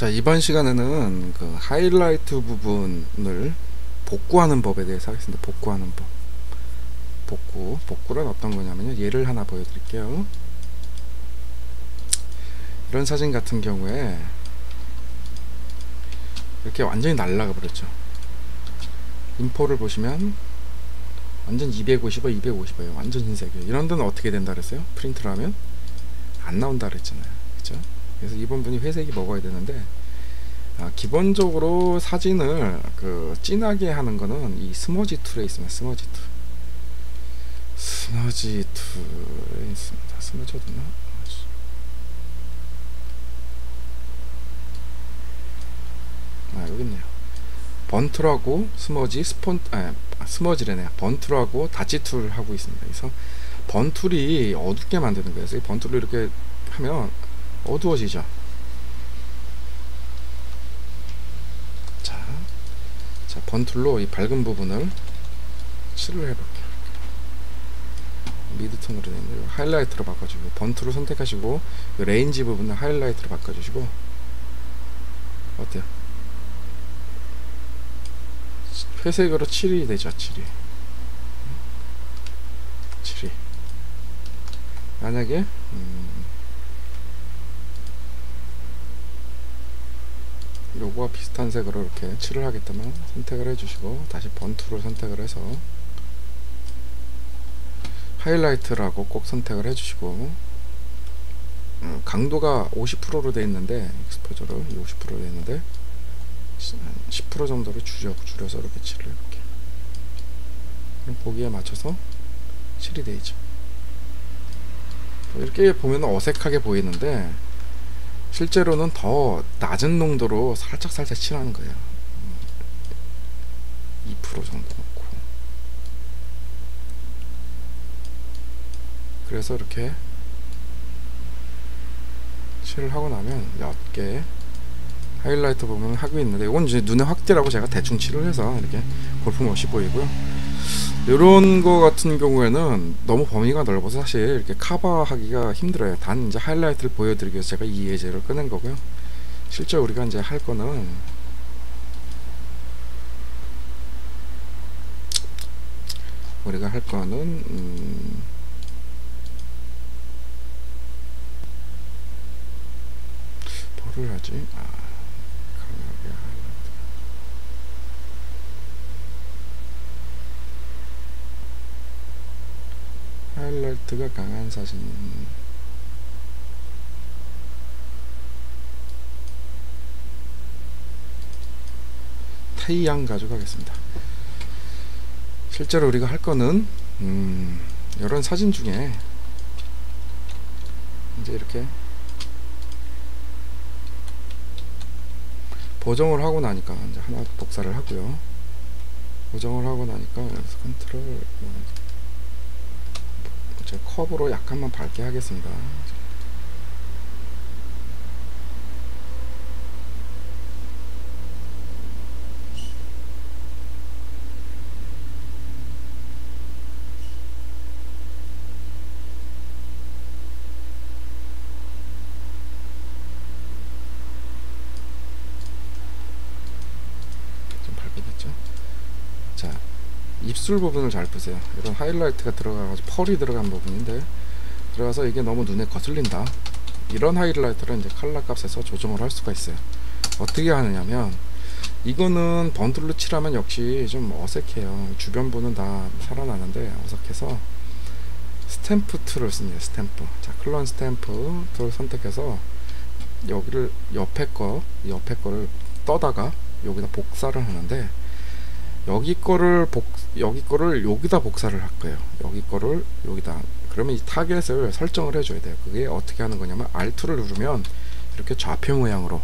자, 이번 시간에는 그 하이라이트 부분을 복구하는 법에 대해서 하겠습니다. 복구하는 법. 복구는 어떤 거냐면요. 예를 하나 보여드릴게요. 이런 사진 같은 경우에 이렇게 완전히 날라가 버렸죠. 인포를 보시면 완전 250원, 250원이에요. 완전 흰색이에요. 이런 데는 어떻게 된다 그랬어요? 프린트를 하면 안 나온다 그랬잖아요. 그쵸? 그래서 이번 분이 회색이 먹어야 되는데, 기본적으로 사진을 진하게 하는 거는 이 스머지 툴에 있습니다. 스머지 툴에 있습니다. 스머지 어딨나? 여기 있네요. 번툴하고 스머지, 스머지래네요. 번툴하고 다치 툴 하고 있습니다. 그래서 번툴이 어둡게 만드는 거예요. 그래서 번툴을 이렇게 하면 어두워지죠. 자, 번툴로 이 밝은 부분을 칠을 해볼게요. 미드톤으로 되는데 하이라이트로 바꿔주고, 번툴을 선택하시고 레인지 부분을 하이라이트로 바꿔주시고. 어때요? 회색으로 칠이 되죠. 칠이. 만약에 요거와 비슷한 색으로 이렇게 칠을 하겠다면 선택을 해주시고, 다시 번툴을 선택을 해서 하이라이트라고 꼭 선택을 해주시고, 강도가 50%로 되어 있는데, 익스포저를 50%로 되어 있는데 10% 정도로 줄여서 이렇게 칠을 해볼게요. 그럼 보기에 맞춰서 칠이 되죠. 이렇게 보면 어색하게 보이는데 실제로는 더 낮은 농도로 살짝 칠하는 거예요. 2% 정도 넣고. 그래서 이렇게 칠을 하고 나면 몇 개 하이라이트 부분을 하고 있는데, 이건 이제 눈의 확대라고 제가 대충 칠을 해서 이렇게 볼품없이 보이고요. 이런 거 같은 경우에는 너무 범위가 넓어서 사실 이렇게 커버하기가 힘들어요. 단 이제 하이라이트를 보여드리기 위해서 제가 이 예제를 꺼낸 거고요. 실제 우리가 이제 할 거는 뭐를 하지? 하이라이트가 강한 사진. 타이양 가져가겠습니다. 실제로 우리가 할 거는 이런 사진 중에 이제 이렇게 보정을 하고 나니까 이제 하나 복사를 하고요. 보정을 하고 나니까 여기서 컨트롤, 컵으로 약간만 밝게 하겠습니다. 좀 밝게됐죠? 자, 입술 부분을 잘 보세요. 이런 하이라이트가 들어가가지고 펄이 들어간 부분인데, 들어가서 이게 너무 눈에 거슬린다. 이런 하이라이트를 이제 컬러 값에서 조정을 할 수가 있어요. 어떻게 하느냐면, 이거는 번툴로 칠하면 역시 좀 어색해요. 주변부는 다 살아나는데 어색해서 스탬프 툴을 씁니다. 스탬프. 자, 클론 스탬프 툴을 선택해서 여기를 옆에 거를 떠다가 여기다 복사를 하는데, 여기 거를 여기다 복사를 할 거예요. 여기 거를 여기다. 그러면 이 타겟을 설정을 해줘야 돼요. 그게 어떻게 하는 거냐면 Alt2를 누르면 이렇게 좌표 모양으로,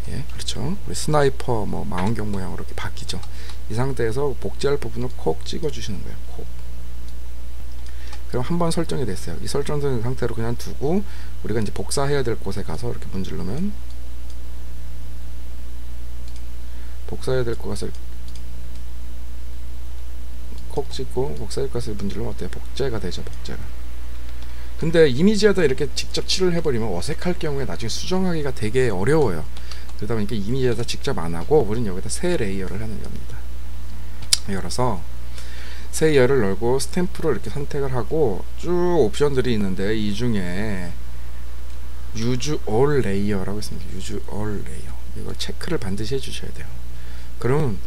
예, 그렇죠. 우리 스나이퍼 망원경 모양으로 이렇게 바뀌죠. 이 상태에서 복제할 부분을 콕 찍어 주시는 거예요. 콕. 그럼 한번 설정이 됐어요. 이 설정된 상태로 그냥 두고 우리가 이제 복사해야 될 곳에 가서 이렇게 문지르면, 복사해야 될 곳 가서 콕 찍고 복사할 것을 문지르면 어때요? 복제가 되죠. 복제가. 근데 이미지에다 이렇게 직접 칠을 해버리면 어색할 경우에 나중에 수정하기가 되게 어려워요. 그러다 보니까 이미지에다 직접 안 하고 우리는 여기다 새 레이어를 하는 겁니다. 열어서 새 레이어를 열고 스탬프로 이렇게 선택을 하고 쭉 옵션들이 있는데 이 중에 Use All Layer라고 있습니다. Use All Layer. 이걸 체크를 반드시 해주셔야 돼요. 그러면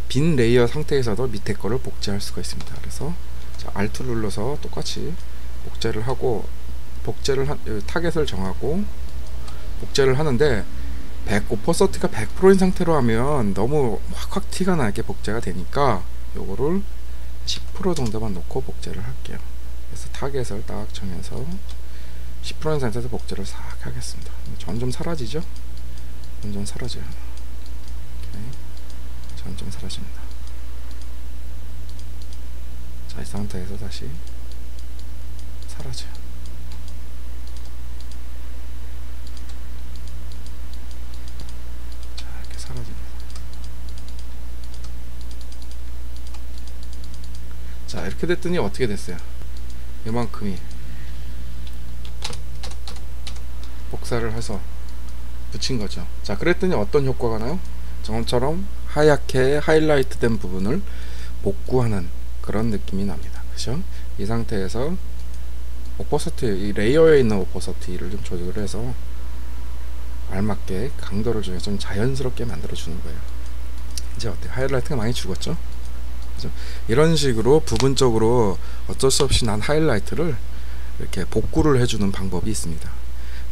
빈 레이어 상태에서도 밑에 거를 복제할 수가 있습니다. 그래서 자, Alt 눌러서 똑같이 복제를 하고 타겟을 정하고 복제를 하는데 오퍼서티가 100%인 상태로 하면 너무 확 티가 나게 복제가 되니까 요거를 10% 정도만 놓고 복제를 할게요. 그래서 타겟을 딱 정해서 10%인 상태에서 복제를 싹 하겠습니다. 점점 사라지죠? 점점 사라져요. 오케이. 점점 사라집니다. 자, 이 상태에서 다시 사라져요. 자, 이렇게 사라집니다. 자, 이렇게 됐더니 어떻게 됐어요? 이만큼이 복사를 해서 붙인 거죠. 자, 그랬더니 어떤 효과가 나요? 저처럼 하얗게 하이라이트 된 부분을 복구하는 그런 느낌이 납니다. 그죠? 이 상태에서 오퍼서티, 이 레이어에 있는 오퍼서티를 좀 조절을 해서 알맞게 강도를 정해서 좀 자연스럽게 만들어 주는 거예요. 이제 어때요? 하이라이트가 많이 죽었죠? 그죠? 이런 식으로 부분적으로 어쩔 수 없이 난 하이라이트를 이렇게 복구를 해주는 방법이 있습니다.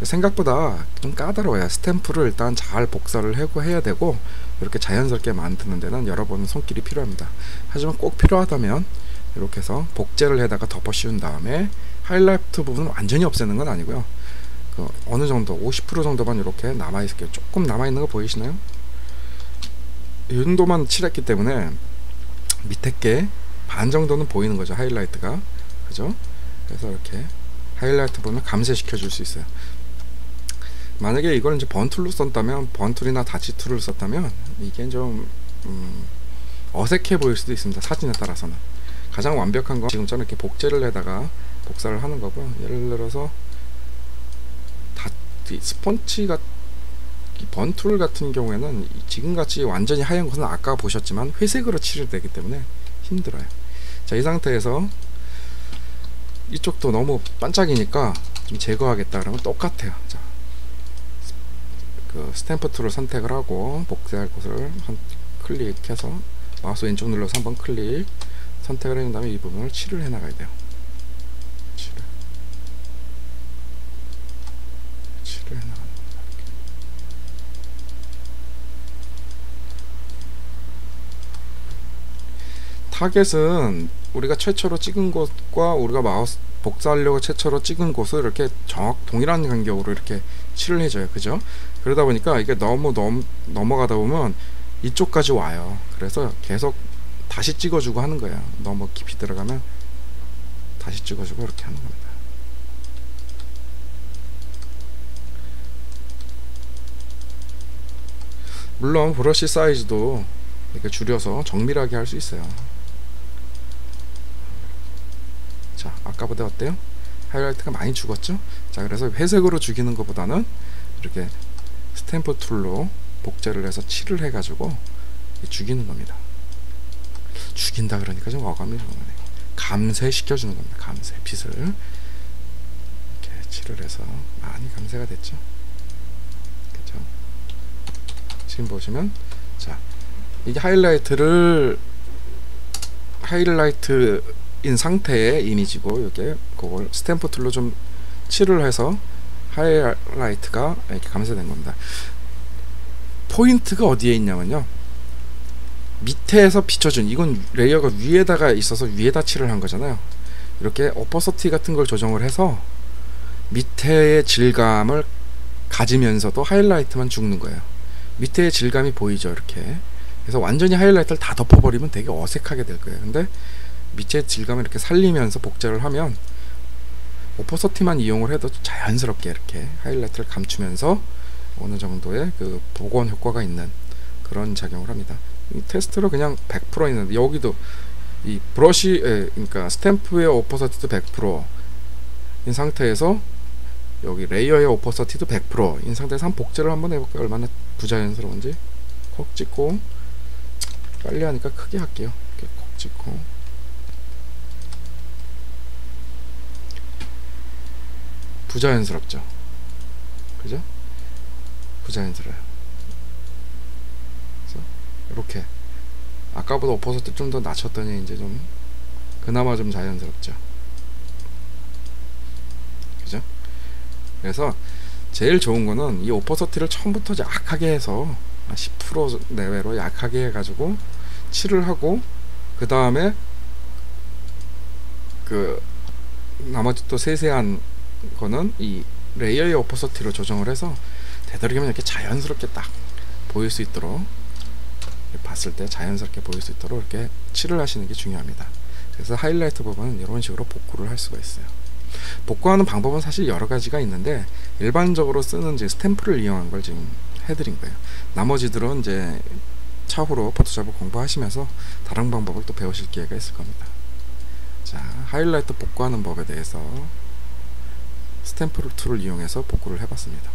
생각보다 좀 까다로워요. 스탬프를 일단 잘 복사를 하고 해야 되고 이렇게 자연스럽게 만드는 데는 여러분의 손길이 필요합니다. 하지만 꼭 필요하다면 이렇게 해서 복제를 해다가 덮어 씌운 다음에 하이라이트 부분은 완전히 없애는 건 아니고요. 어느 정도 50% 정도만 이렇게 남아있을게요. 조금 남아있는 거 보이시나요? 이 정도만 칠했기 때문에 밑에 게 반 정도는 보이는 거죠. 하이라이트가. 그죠? 그래서 이렇게 하이라이트 부분을 감쇄시켜 줄 수 있어요. 만약에 이걸 이제 번툴로 썼다면, 번툴이나 다치툴을 썼다면 이게 좀 어색해 보일 수도 있습니다. 사진에 따라서는. 가장 완벽한 건 지금처럼 이렇게 복제를 해다가 복사를 하는 거고요. 예를 들어서 스펀지가 번툴 같은 경우에는 지금같이 완전히 하얀 것은 아까 보셨지만 회색으로 칠해되기 때문에 힘들어요. 자, 이 상태에서 이쪽도 너무 반짝이니까 좀 제거하겠다 그러면 똑같아요. 자, 그 스탬프 툴을 선택을 하고 복제할 곳을 클릭해서 마우스 왼쪽 눌러서 한번 클릭 선택을 해준 다음에 이 부분을 칠을 해 나가야 돼요. 칠을 해 나가는 겁니다. 타겟은 우리가 최초로 찍은 곳과 우리가 마우스 복사하려고 최초로 찍은 곳을 이렇게 동일한 간격으로 이렇게 칠을 해줘요. 그죠? 그러다 보니까 이게 너무 넘어가다 보면 이쪽까지 와요. 그래서 계속 다시 찍어주고 하는 거예요. 너무 깊이 들어가면 다시 찍어주고 이렇게 하는 겁니다. 물론 브러쉬 사이즈도 이렇게 줄여서 정밀하게 할 수 있어요. 자, 아까보다 어때요? 하이라이트가 많이 죽었죠? 자, 그래서 회색으로 죽이는 것보다는 이렇게 스탬프 툴로 복제를 해서 칠을 해가지고 죽이는 겁니다. 죽인다 그러니까 좀 어감이 좋네요. 감쇄시켜주는 겁니다. 감쇄, 빛을 이렇게 칠을 해서 많이 감쇄가 됐죠? 그죠? 지금 보시면, 자, 이게 하이라이트인 상태의 이미지고, 이게 그걸 스탬프 툴로 좀 칠을 해서 하이라이트가 이렇게 감쇄된 겁니다. 포인트가 어디에 있냐면요, 밑에서 비춰준, 이건 레이어가 위에다가 있어서 위에다 칠을 한 거잖아요. 이렇게 오퍼서티 같은 걸 조정을 해서 밑에의 질감을 가지면서도 하이라이트만 죽는 거예요. 밑에의 질감이 보이죠, 이렇게. 그래서 완전히 하이라이트를 다 덮어버리면 되게 어색하게 될 거예요. 근데 밑에 질감을 이렇게 살리면서 복제를 하면 오퍼서티만 이용을 해도 자연스럽게 이렇게 하이라이트를 감추면서 어느 정도의 그 복원 효과가 있는 그런 작용을 합니다. 이 테스트로 그냥 100% 있는데, 여기도 이 브러쉬, 그러니까 스탬프의 오퍼서티도 100%인 상태에서 여기 레이어의 오퍼서티도 100%인 상태에서 한 복제를 한번 해볼까요? 얼마나 부자연스러운지 콕 찍고, 빨리 하니까 크게 할게요. 이렇게 콕 찍고, 부자연스럽죠? 그죠? 부자연스러워요. 그래서 이렇게 아까보다 오퍼서트 좀 더 낮췄더니 이제 좀 그나마 좀 자연스럽죠. 그죠? 그래서 제일 좋은 거는 이 오퍼서티를 처음부터 약하게 해서 10% 내외로 약하게 해가지고 칠을 하고, 그 다음에 그 나머지 또 세세한 거는 이 레이어의 오퍼서티로 조정을 해서 되도록이면 이렇게 자연스럽게 딱 보일 수 있도록, 봤을 때 자연스럽게 보일 수 있도록 이렇게 칠을 하시는 게 중요합니다. 그래서 하이라이트 부분은 이런 식으로 복구를 할 수가 있어요. 복구하는 방법은 사실 여러 가지가 있는데, 일반적으로 쓰는 이제 스탬프를 이용한 걸 지금 해드린 거예요. 나머지들은 이제 차후로 포토샵을 공부하시면서 다른 방법을 또 배우실 기회가 있을 겁니다. 자, 하이라이트 복구하는 법에 대해서 스탬프 툴을 이용해서 복구를 해봤습니다.